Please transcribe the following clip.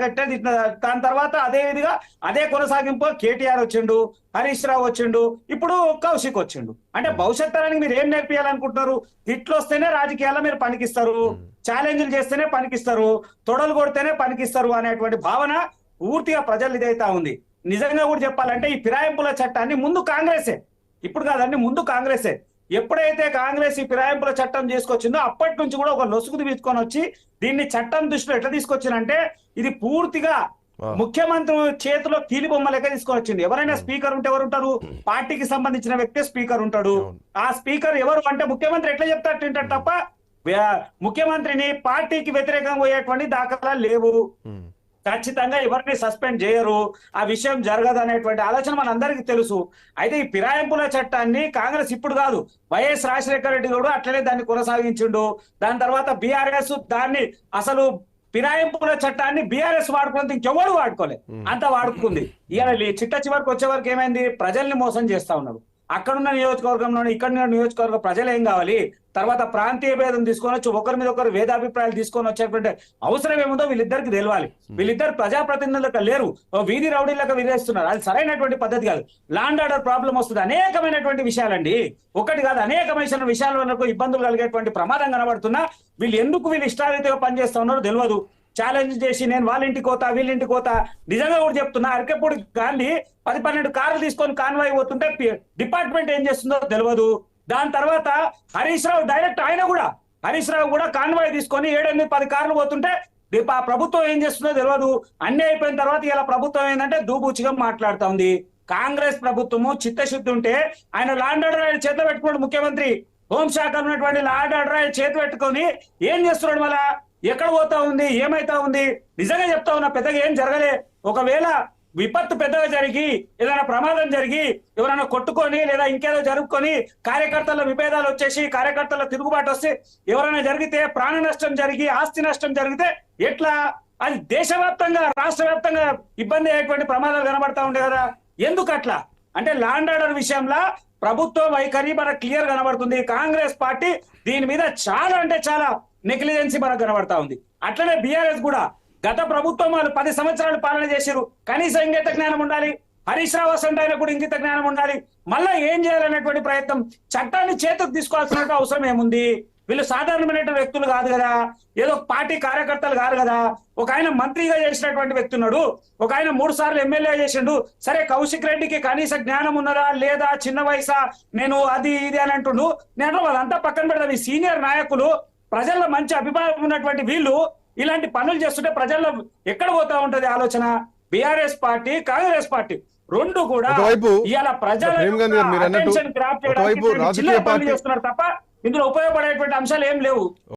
పెట్టేది దాని తర్వాత అదే విధిగా అదే కొనసాగింపు కేటీఆర్ వచ్చిండు, హరీష్ రావు వచ్చిండు, ఇప్పుడు కౌశిక్ వచ్చిండు. అంటే భవిష్యత్ తరానికి మీరు ఏం నేర్పియాలనుకుంటున్నారు? తిట్లు వస్తేనే రాజకీయాల్లో మీరు పనికిస్తారు, ఛాలెంజ్లు చేస్తేనే పనికిస్తారు, తొడలు కొడితేనే పనికిస్తారు అనేటువంటి భావన పూర్తిగా ప్రజలు ఇదైతా ఉంది. నిజంగా కూడా చెప్పాలంటే ఈ ఫిరాయింపుల చట్టాన్ని ముందు కాంగ్రెసే, ఇప్పుడు కాదండి ముందు కాంగ్రెసే, ఎప్పుడైతే కాంగ్రెస్ ఈ ఫిరాయింపుల చట్టం చేసుకొచ్చిందో అప్పటి నుంచి కూడా ఒక లొసుగు తీసుకొని వచ్చి దీన్ని చట్టం దృష్టిలో ఎట్లా తీసుకొచ్చిందంటే ఇది పూర్తిగా ముఖ్యమంత్రి చేతిలో కీలి బొమ్మ లెక్క తీసుకొని వచ్చింది. ఎవరైనా స్పీకర్ ఉంటే ఎవరు ఉంటారు? పార్టీకి సంబంధించిన వ్యక్తి స్పీకర్ ఉంటాడు. ఆ స్పీకర్ ఎవరు అంటే ముఖ్యమంత్రి ఎట్లా చెప్తారు తింటారు తప్ప ముఖ్యమంత్రిని పార్టీకి వ్యతిరేకంగా పోయేటువంటి దాఖలాలు లేవు. ఖచ్చితంగా ఎవరిని సస్పెండ్ చేయరు, ఆ విషయం జరగదు అనేటువంటి ఆలోచన మనందరికీ తెలుసు. అయితే ఈ ఫిరాయింపుల చట్టాన్ని కాంగ్రెస్ ఇప్పుడు కాదు, వైఎస్ రాజశేఖర రెడ్డి కూడా అట్లనే దాన్ని కొనసాగించిండు. దాని తర్వాత బీఆర్ఎస్ దాన్ని అసలు ఫిరాయింపుల చట్టాన్ని బీఆర్ఎస్ వాడుకున్నంత ఇంకెవరు వాడుకోలే, అంత వాడుకుంది. ఇవాళ చిట్ట చివరికి వచ్చే వరకు ఏమైంది? ప్రజల్ని మోసం చేస్తా ఉన్నారు. అక్కడున్న నియోజకవర్గంలోనే ఇక్కడ నియోజకవర్గ ప్రజలు ఏం కావాలి? తర్వాత ప్రాంతీయ భేదం తీసుకొని వచ్చి ఒకరి మీద ఒకరు వేదాభిప్రాయాలు తీసుకొని వచ్చేటువంటి అవసరం ఏముందో వీళ్ళిద్దరికి తెలియాలి. వీళ్ళిద్దరు ప్రజాప్రతినిధులకు లేరు, వీధి రౌడీలకు విధిస్తున్నారు. అది సరైనటువంటి పద్ధతి కాదు. లాండ్ ఆర్డర్ ప్రాబ్లం వస్తుంది, అనేకమైనటువంటి విషయాలండి, ఒకటి కాదు అనేకమైన విషయాల వరకు ఇబ్బందులు కలిగేటువంటి ప్రమాదం కనబడుతున్నా వీళ్ళు ఇష్టారీతిగా పనిచేస్తా ఉన్నారో తెలియదు. ఛాలెంజ్ చేసి నేను వాళ్ళ ఇంటికి పోతా వీళ్ళింటికి పోతా, నిజంగా కూడా చెప్తున్నా అరకెప్పుడు గాంధీ 10-12 కార్లు తీసుకొని కాన్వాయ్ పోతుంటే డిపార్ట్మెంట్ ఏం చేస్తుందో తెలియదు. దాని తర్వాత హరీష్ రావు డైరెక్ట్ హరీష్ రావు కూడా కాన్వాయ్ తీసుకొని 7-10 కార్లు పోతుంటే ప్రభుత్వం ఏం చేస్తుందో తెలియదు. అన్ని అయిపోయిన తర్వాత ఇలా ప్రభుత్వం ఏంటంటే దూబూచిగా మాట్లాడుతా ఉంది. కాంగ్రెస్ ప్రభుత్వము చిత్తశుద్ధి ఉంటే ఆయన లాండ్ ఆర్డర్ ఆయన చేతిలో పెట్టుకున్నాడు. ముఖ్యమంత్రి హోంశాఖ ఉన్నటువంటి లాండ్ ఆర్డర్ ఆయన చేతి పెట్టుకొని ఏం చేస్తున్నాడు? మళ్ళా ఎక్కడ పోతా ఉంది, ఏమైతా ఉంది? నిజంగా చెప్తా ఉన్నా పెద్దగా ఏం జరగలే. ఒకవేళ విపత్తు పెద్దగా జరిగి ఏదైనా ప్రమాదం జరిగి ఎవరైనా కొట్టుకొని లేదా ఇంకేదో జరుపుకొని కార్యకర్తల విభేదాలు వచ్చేసి కార్యకర్తల తిరుగుబాటు వస్తే ఎవరైనా జరిగితే ప్రాణ నష్టం జరిగి ఆస్తి నష్టం జరిగితే ఎట్లా? అది దేశవ్యాప్తంగా రాష్ట్ర వ్యాప్తంగా ఇబ్బంది అయ్యేటువంటి ప్రమాదాలు కనబడతా ఉండే కదా. ఎందుకు అట్లా అంటే లాండ్ ఆర్డర్ విషయంలో ప్రభుత్వం వైఖరి మనకు క్లియర్ కనబడుతుంది. కాంగ్రెస్ పార్టీ దీని మీద చాలా అంటే చాలా నెగ్లిజెన్సీ మనకు కనబడతా ఉంది. అట్లనే బీఆర్ఎస్ కూడా గత ప్రభుత్వం వాళ్ళు 10 సంవత్సరాలు పాలన చేశారు, కనీసం ఇంగిత జ్ఞానం ఉండాలి. హరీష్ రావు అసంటైనా కూడా ఇంగిత జ్ఞానం ఉండాలి. మళ్ళా ఏం చేయాలనేటువంటి ప్రయత్నం, చట్టాన్ని చేతుకు తీసుకోవాల్సిన అవసరం ఏముంది? వీళ్ళు సాధారణమైన వ్యక్తులు కాదు కదా, ఏదో పార్టీ కార్యకర్తలు కాదు కదా. ఒక ఆయన మంత్రిగా చేసినటువంటి వ్యక్తి ఉన్నాడు, ఒక ఆయన 3 సార్లు ఎమ్మెల్యే చేసిండు. సరే కౌశిక్ రెడ్డికి కనీస జ్ఞానం ఉన్నదా లేదా, చిన్న వయసా, నేను అది ఇది అని అంటుండు. నేను అదంతా పక్కన పెడతాను. ఈ సీనియర్ నాయకులు ప్రజల్లో మంచి అభిప్రాయం ఉన్నటువంటి వీళ్ళు ఇలాంటి పనులు చేస్తుంటే ప్రజల్లో ఎక్కడ పోతా ఉంటది ఆలోచన? బీఆర్ఎస్ పార్టీ కాంగ్రెస్ పార్టీ రెండు కూడా ఇవాళ ప్రజల అటెన్షన్ గ్రాప్ చేయడానికి చిన్న పనులు చేస్తున్నారు తప్ప ఇందులో ఉపయోగపడేటువంటి అంశాలు ఏం లేవు.